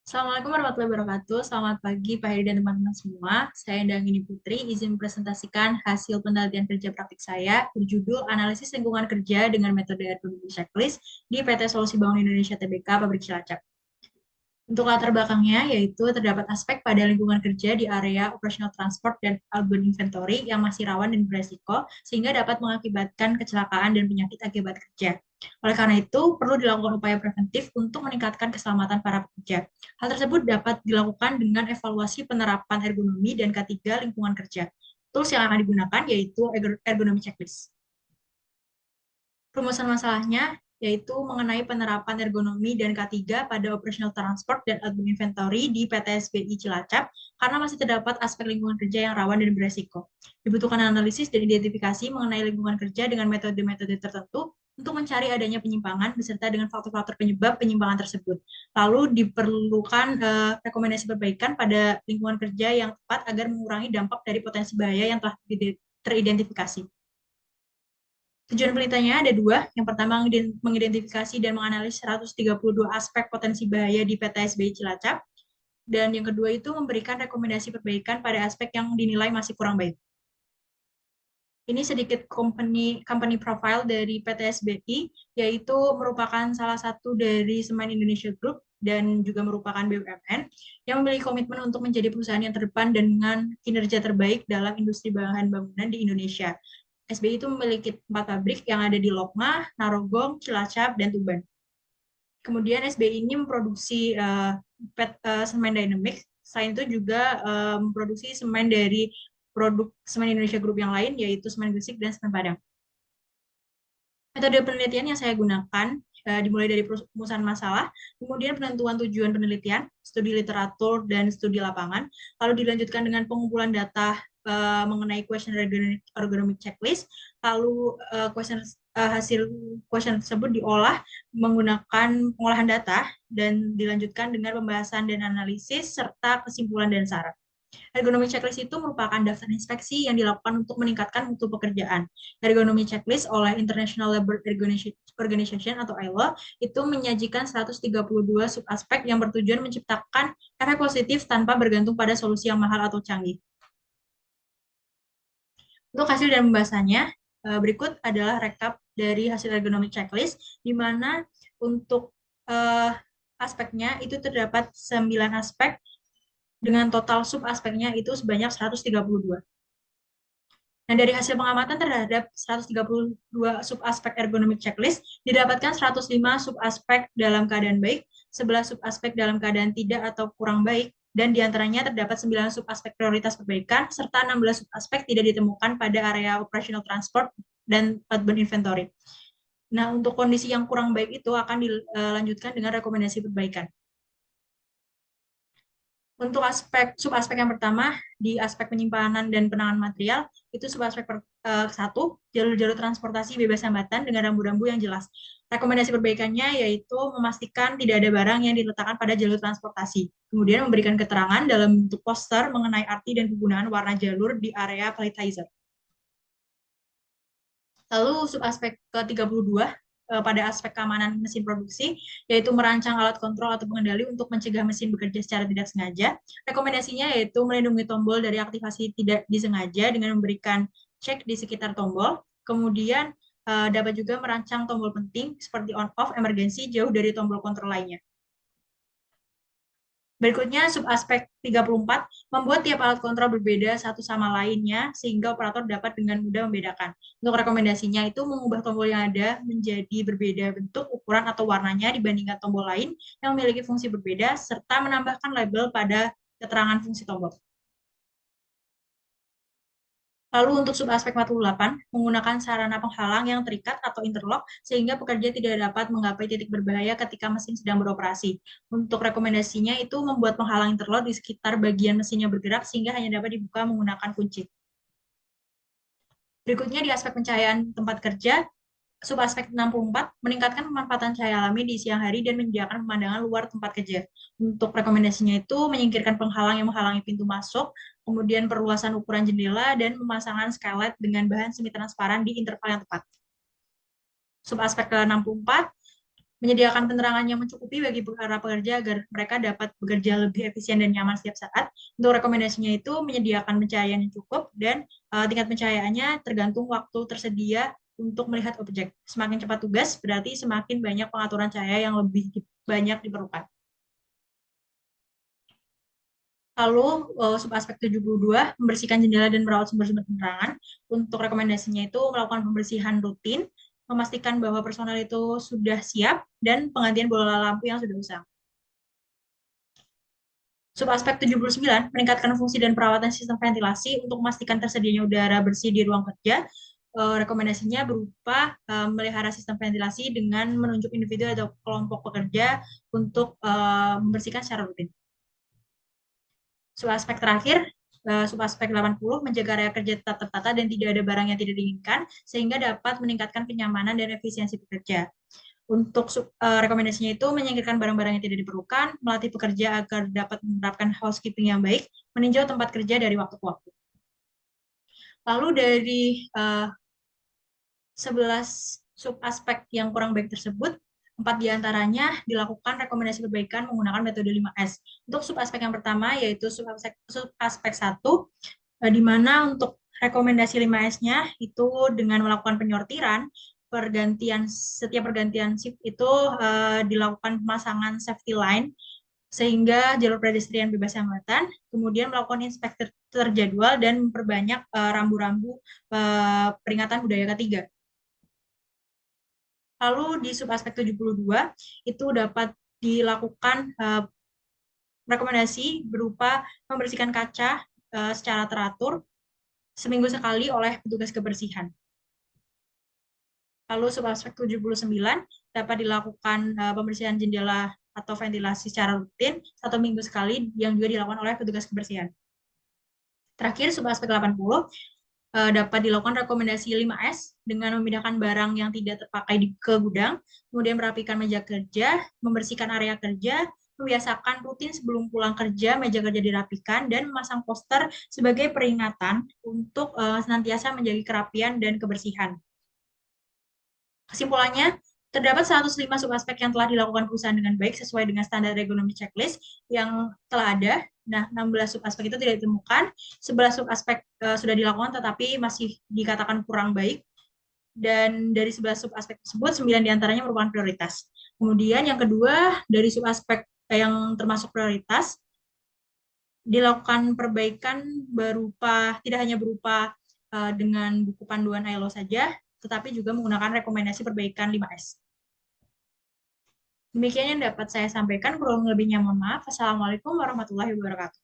Assalamualaikum warahmatullahi wabarakatuh. Selamat pagi Pak Heri dan teman-teman semua. Saya Endangini Putri, izin presentasikan hasil penelitian kerja praktik saya berjudul Analisis Lingkungan Kerja dengan Metode Ergonomi Checklist di PT Solusi Bangun Indonesia Tbk Pabrik Cilacap. Untuk latar belakangnya, yaitu terdapat aspek pada lingkungan kerja di area operational transport dan urban inventory yang masih rawan dan beresiko, sehingga dapat mengakibatkan kecelakaan dan penyakit akibat kerja. Oleh karena itu, perlu dilakukan upaya preventif untuk meningkatkan keselamatan para pekerja. Hal tersebut dapat dilakukan dengan evaluasi penerapan ergonomi dan K3 lingkungan kerja. Tools yang akan digunakan yaitu ergonomi checklist. Rumusan masalahnya yaitu mengenai penerapan ergonomi dan K3 pada operational transport dan urban inventory di PT SBI Cilacap karena masih terdapat aspek lingkungan kerja yang rawan dan beresiko. Dibutuhkan analisis dan identifikasi mengenai lingkungan kerja dengan metode-metode tertentu untuk mencari adanya penyimpangan beserta dengan faktor-faktor penyebab penyimpangan tersebut. Lalu diperlukan rekomendasi perbaikan pada lingkungan kerja yang tepat agar mengurangi dampak dari potensi bahaya yang telah teridentifikasi. Tujuan penelitiannya ada dua. Yang pertama, mengidentifikasi dan menganalisis 132 aspek potensi bahaya di PT SBI Cilacap. Dan yang kedua itu memberikan rekomendasi perbaikan pada aspek yang dinilai masih kurang baik. Ini sedikit company profile dari PT SBI, yaitu merupakan salah satu dari Semen Indonesia Group dan juga merupakan BUMN yang memiliki komitmen untuk menjadi perusahaan yang terdepan dengan kinerja terbaik dalam industri bahan bangunan di Indonesia. SBI itu memiliki 4 pabrik yang ada di Lokmah, Narogong, Cilacap, dan Tuban. Kemudian SBI ini memproduksi semen Dynamics. Selain itu juga memproduksi semen dari produk Semen Indonesia Group yang lain, yaitu semen Gresik dan semen Padang. Metode penelitian yang saya gunakan dimulai dari perumusan masalah, kemudian penentuan tujuan penelitian, studi literatur, dan studi lapangan, lalu dilanjutkan dengan pengumpulan data mengenai questionnaire ergonomic checklist, lalu hasil question tersebut diolah menggunakan pengolahan data, dan dilanjutkan dengan pembahasan dan analisis, serta kesimpulan dan saran. Ergonomi checklist itu merupakan daftar inspeksi yang dilakukan untuk meningkatkan mutu pekerjaan. Ergonomi checklist oleh International Labour Organization atau ILO itu menyajikan 132 subaspek yang bertujuan menciptakan efek positif tanpa bergantung pada solusi yang mahal atau canggih. Untuk hasil dan pembahasannya, berikut adalah rekap dari hasil ergonomi checklist, di mana untuk aspeknya itu terdapat 9 aspek dengan total subaspeknya itu sebanyak 132. Nah, dari hasil pengamatan terhadap 132 subaspek ergonomic checklist, didapatkan 105 subaspek dalam keadaan baik, 11 subaspek dalam keadaan tidak atau kurang baik, dan diantaranya terdapat 9 subaspek prioritas perbaikan, serta 16 subaspek tidak ditemukan pada area operational transport dan urban inventory. Nah, untuk kondisi yang kurang baik itu akan dilanjutkan dengan rekomendasi perbaikan. Untuk subaspek yang pertama, di aspek penyimpanan dan penanganan material, itu subaspek satu, jalur-jalur transportasi bebas hambatan dengan rambu-rambu yang jelas. Rekomendasi perbaikannya yaitu memastikan tidak ada barang yang diletakkan pada jalur transportasi. Kemudian memberikan keterangan dalam bentuk poster mengenai arti dan penggunaan warna jalur di area palitizer. Lalu subaspek ke-32, pada aspek keamanan mesin produksi, yaitu merancang alat kontrol atau pengendali untuk mencegah mesin bekerja secara tidak sengaja. Rekomendasinya yaitu melindungi tombol dari aktivasi tidak disengaja dengan memberikan cek di sekitar tombol. Kemudian dapat juga merancang tombol penting seperti on-off emergency jauh dari tombol kontrol lainnya. Berikutnya, subaspek 34, membuat tiap alat kontrol berbeda satu sama lainnya, sehingga operator dapat dengan mudah membedakan. Untuk rekomendasinya itu mengubah tombol yang ada menjadi berbeda bentuk, ukuran, atau warnanya dibandingkan tombol lain yang memiliki fungsi berbeda, serta menambahkan label pada keterangan fungsi tombol. Lalu untuk subaspek 48, menggunakan sarana penghalang yang terikat atau interlock sehingga pekerja tidak dapat menggapai titik berbahaya ketika mesin sedang beroperasi. Untuk rekomendasinya itu membuat penghalang interlock di sekitar bagian mesin yang bergerak sehingga hanya dapat dibuka menggunakan kunci. Berikutnya di aspek pencahayaan tempat kerja, subaspek 64, meningkatkan pemanfaatan cahaya alami di siang hari dan menyediakan pemandangan luar tempat kerja. Untuk rekomendasinya itu menyingkirkan penghalang yang menghalangi pintu masuk, kemudian perluasan ukuran jendela, dan pemasangan skylight dengan bahan semi transparan di interval yang tepat. Subaspek ke-64, menyediakan penerangan yang mencukupi bagi para pekerja agar mereka dapat bekerja lebih efisien dan nyaman setiap saat. Untuk rekomendasinya itu menyediakan pencahayaan yang cukup dan tingkat pencahayaannya tergantung waktu tersedia untuk melihat objek. Semakin cepat tugas, berarti semakin banyak pengaturan cahaya yang lebih banyak diperlukan. Lalu subaspek 72, membersihkan jendela dan merawat sumber-sumber penerangan. Untuk rekomendasinya itu melakukan pembersihan rutin, memastikan bahwa personel itu sudah siap, dan penggantian bola lampu yang sudah usang. Subaspek 79, meningkatkan fungsi dan perawatan sistem ventilasi untuk memastikan tersedianya udara bersih di ruang kerja. Rekomendasinya berupa melihara sistem ventilasi dengan menunjuk individu atau kelompok pekerja untuk membersihkan secara rutin. Subaspek terakhir, subaspek 80, menjaga area kerja tetap tertata dan tidak ada barang yang tidak diinginkan, sehingga dapat meningkatkan kenyamanan dan efisiensi pekerja. Untuk rekomendasinya itu menyingkirkan barang-barang yang tidak diperlukan, melatih pekerja agar dapat menerapkan housekeeping yang baik, meninjau tempat kerja dari waktu ke waktu. Lalu dari 11 subaspek yang kurang baik tersebut, 4 diantaranya dilakukan rekomendasi perbaikan menggunakan metode 5S. Untuk subaspek yang pertama yaitu subaspek 1, di mana untuk rekomendasi 5S-nya itu dengan melakukan penyortiran, setiap pergantian shift itu dilakukan pemasangan safety line sehingga jalur pedestrian bebas hambatan, kemudian melakukan inspeksi terjadwal dan memperbanyak rambu-rambu peringatan budaya ketiga. Lalu di subaspek 72 itu dapat dilakukan rekomendasi berupa membersihkan kaca secara teratur seminggu sekali oleh petugas kebersihan. Lalu subaspek 79 dapat dilakukan pembersihan jendela atau ventilasi secara rutin 1 minggu sekali yang juga dilakukan oleh petugas kebersihan. Terakhir, subaspek 80 dapat dilakukan rekomendasi 5S dengan memindahkan barang yang tidak terpakai ke gudang, kemudian merapikan meja kerja, membersihkan area kerja, membiasakan rutin sebelum pulang kerja, meja kerja dirapikan, dan memasang poster sebagai peringatan untuk senantiasa menjaga kerapian dan kebersihan. Kesimpulannya, terdapat 105 subaspek yang telah dilakukan perusahaan dengan baik sesuai dengan standar ergonomi checklist yang telah ada. Nah, 16 subaspek itu tidak ditemukan, 11 subaspek sudah dilakukan tetapi masih dikatakan kurang baik. Dan dari 11 subaspek tersebut, 9 diantaranya merupakan prioritas. Kemudian yang kedua, dari subaspek yang termasuk prioritas, dilakukan perbaikan tidak hanya berupa dengan buku panduan ILO saja, tetapi juga menggunakan rekomendasi perbaikan 5S. Demikian yang dapat saya sampaikan, kurang lebihnya mohon maaf. Assalamualaikum warahmatullahi wabarakatuh.